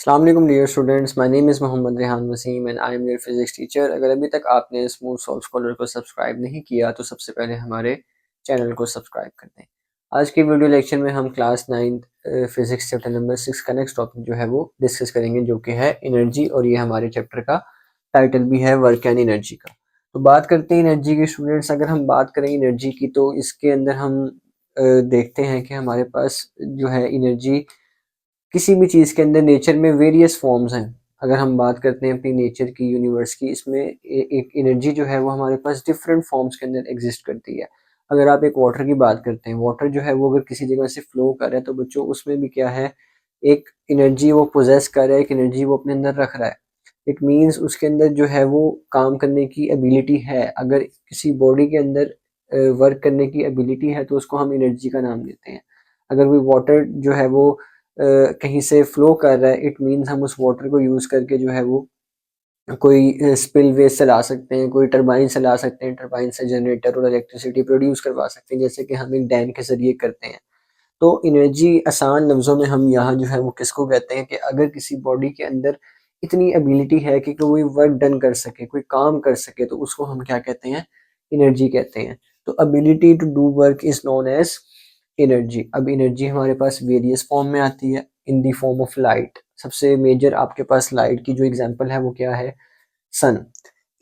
अस्सलाम वालेकुम dear students, my name is Mohammad Rehan Wasim and I am your physics teacher. अगर अभी तक आपने स्मूथ सॉल्व स्कॉलर को सब्सक्राइब नहीं किया तो सबसे पहले हमारे चैनल को सब्सक्राइब कर दें। आज की वीडियो लेक्चर में हम क्लास 9 फिजिक्स चैप्टर नंबर 6 का नेक्स्ट टॉपिक जो है वो डिस्कस करेंगे, जो कि है एनर्जी, और ये हमारे चैप्टर का टाइटल भी है वर्क एंड एनर्जी का। तो बात करते हैं एनर्जी के स्टूडेंट्स। अगर हम बात करें एनर्जी की तो इसके अंदर हम देखते हैं कि हमारे पास जो है एनर्जी किसी भी चीज़ के अंदर नेचर में वेरियस फॉर्म्स हैं। अगर हम बात करते हैं अपनी नेचर की, यूनिवर्स की, इसमें एक एनर्जी जो है वो हमारे पास डिफरेंट फॉर्म्स के अंदर एग्जिस्ट करती है। अगर आप एक वाटर की बात करते हैं, वाटर जो है वो अगर किसी जगह से फ्लो कर रहा है तो बच्चों उसमें भी क्या है, एक एनर्जी वो पोजेस कर रहा है, एक एनर्जी वो अपने अंदर रख रहा है। इट मीन्स उसके अंदर जो है वो काम करने की एबिलिटी है। अगर किसी बॉडी के अंदर वर्क करने की एबिलिटी है तो उसको हम एनर्जी का नाम देते हैं। अगर कोई वाटर जो है वो कहीं से फ्लो कर रहा है, इट मीन्स हम उस वाटर को यूज़ करके जो है वो कोई स्पिलवेज चला सकते हैं, कोई टरबाइन चला सकते हैं, टरबाइन से जनरेटर और इलेक्ट्रिसिटी प्रोड्यूस करवा सकते हैं, जैसे कि हम एक डैम के ज़रिए करते हैं। तो एनर्जी आसान लफ्ज़ों में हम यहाँ जो है वो किसको कहते हैं कि अगर किसी बॉडी के अंदर इतनी एबिलिटी है कि कोई वर्क डन कर सके, कोई काम कर सके, तो उसको हम क्या कहते हैं, एनर्जी कहते हैं। तो ability to do work is known as energy. अब एनर्जी हमारे पास वेरियस फॉर्म में आती है, in the form of light. सबसे मेजर आपके पास लाइट की जो एग्जांपल है वो क्या है, सन।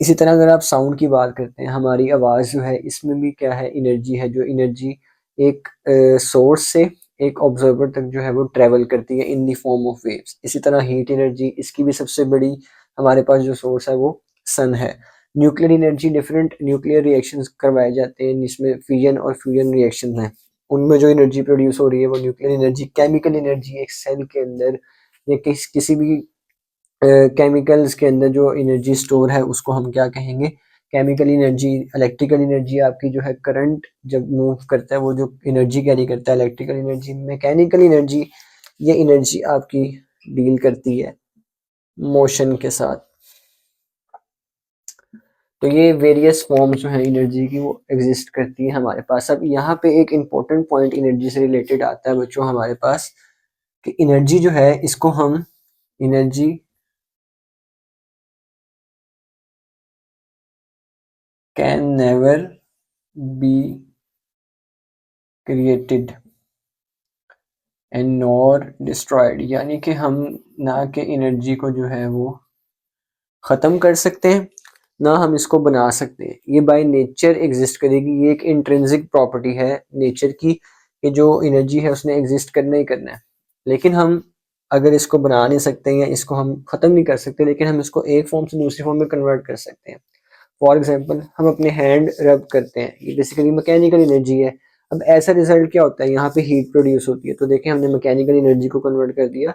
इसी तरह अगर आप साउंड की बात करते हैं, हमारी आवाज़ जो है इसमें भी क्या है, एनर्जी है। जो एनर्जी एक सोर्स से एक ऑब्जर्वर तक जो है वो ट्रेवल करती है in the form of waves. इसी तरह हीट एनर्जी, इसकी भी सबसे बड़ी हमारे पास जो सोर्स है वो सन है। Nuclear energy, different nuclear reactions करवाए जाते हैं जिसमें फिजन और फ्यूजन रिएक्शन है, उनमें जो एनर्जी प्रोड्यूस हो रही है वो न्यूक्लियर एनर्जी। केमिकल एनर्जी, एक सेल के अंदर या किसी भी केमिकल्स के अंदर जो एनर्जी स्टोर है उसको हम क्या कहेंगे, केमिकल एनर्जी। इलेक्ट्रिकल एनर्जी आपकी जो है करंट जब मूव करता है वो जो एनर्जी कैरी करता है इलेक्ट्रिकल एनर्जी। मैकेनिकल एनर्जी, ये एनर्जी आपकी डील करती है मोशन के साथ। तो ये वेरियस फॉर्म्स जो है एनर्जी की वो एग्जिस्ट करती है हमारे पास। अब यहाँ पे एक इम्पोर्टेंट पॉइंट एनर्जी से रिलेटेड आता है बच्चों हमारे पास, कि एनर्जी जो है इसको हम energy can never be created and nor destroyed, यानी कि हम ना कि एनर्जी को जो है वो ख़त्म कर सकते हैं, ना हम इसको बना सकते हैं। ये बाय नेचर एग्जिस्ट करेगी। ये एक इंट्रिंसिक प्रॉपर्टी है नेचर की कि जो एनर्जी है उसने एग्जिस्ट करना ही करना है। लेकिन हम अगर इसको बना नहीं सकते या इसको हम ख़त्म नहीं कर सकते, लेकिन हम इसको एक फॉर्म से दूसरी फॉर्म में कन्वर्ट कर सकते हैं। फॉर एग्जांपल, हम अपने हैंड रब करते हैं, ये बेसिकली मैकेनिकल एनर्जी है। अब ऐसा रिजल्ट क्या होता है, यहाँ पे हीट प्रोड्यूस होती है, तो देखिए हमने मैकेनिकल एनर्जी को कन्वर्ट कर दिया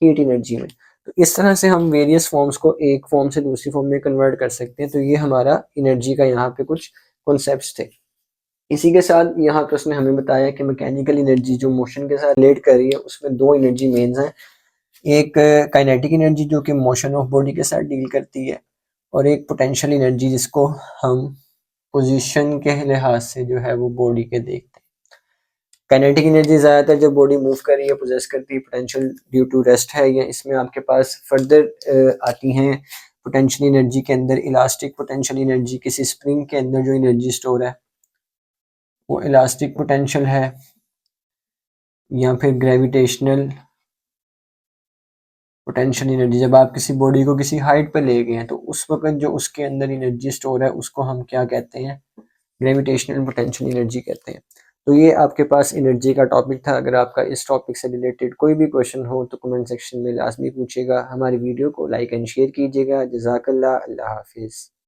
हीट एनर्जी में। तो इस तरह से हम वेरियस फॉर्म्स को एक फॉर्म से दूसरी फॉर्म में कन्वर्ट कर सकते हैं। तो ये हमारा एनर्जी का यहाँ पे कुछ कॉन्सेप्ट्स थे। इसी के साथ यहाँ पे उसने हमें बताया कि मैकेनिकल एनर्जी जो मोशन के साथ रिलेट कर रही है उसमें दो एनर्जी मेन्स हैं। एक काइनेटिक एनर्जी जो कि मोशन ऑफ बॉडी के साथ डील करती है, और एक पोटेंशियल एनर्जी जिसको हम पोजीशन के लिहाज से जो है वो बॉडी के देखते हैं। काइनेटिक एनर्जी ज़्यादातर जब बॉडी मूव कर रही है पोजेस करती है, पोटेंशियल ड्यू टू रेस्ट है। या इसमें आपके पास फर्दर आती हैं पोटेंशियल एनर्जी के अंदर इलास्टिक पोटेंशियल एनर्जी। किसी स्प्रिंग के अंदर जो एनर्जी स्टोर है वो इलास्टिक पोटेंशियल है, या फिर ग्रेविटेशनल पोटेंशियल एनर्जी। जब आप किसी बॉडी को किसी हाइट पर ले गए हैं तो उस वक्त जो उसके अंदर एनर्जी स्टोर है उसको हम क्या कहते हैं, ग्रेविटेशनल पोटेंशियल एनर्जी कहते हैं। तो ये आपके पास एनर्जी का टॉपिक था। अगर आपका इस टॉपिक से रिलेटेड कोई भी क्वेश्चन हो तो कमेंट सेक्शन में लाजमी पूछिएगा। हमारी वीडियो को लाइक एंड शेयर कीजिएगा। जज़ाकल्लाह, अल्लाह हाफिज़।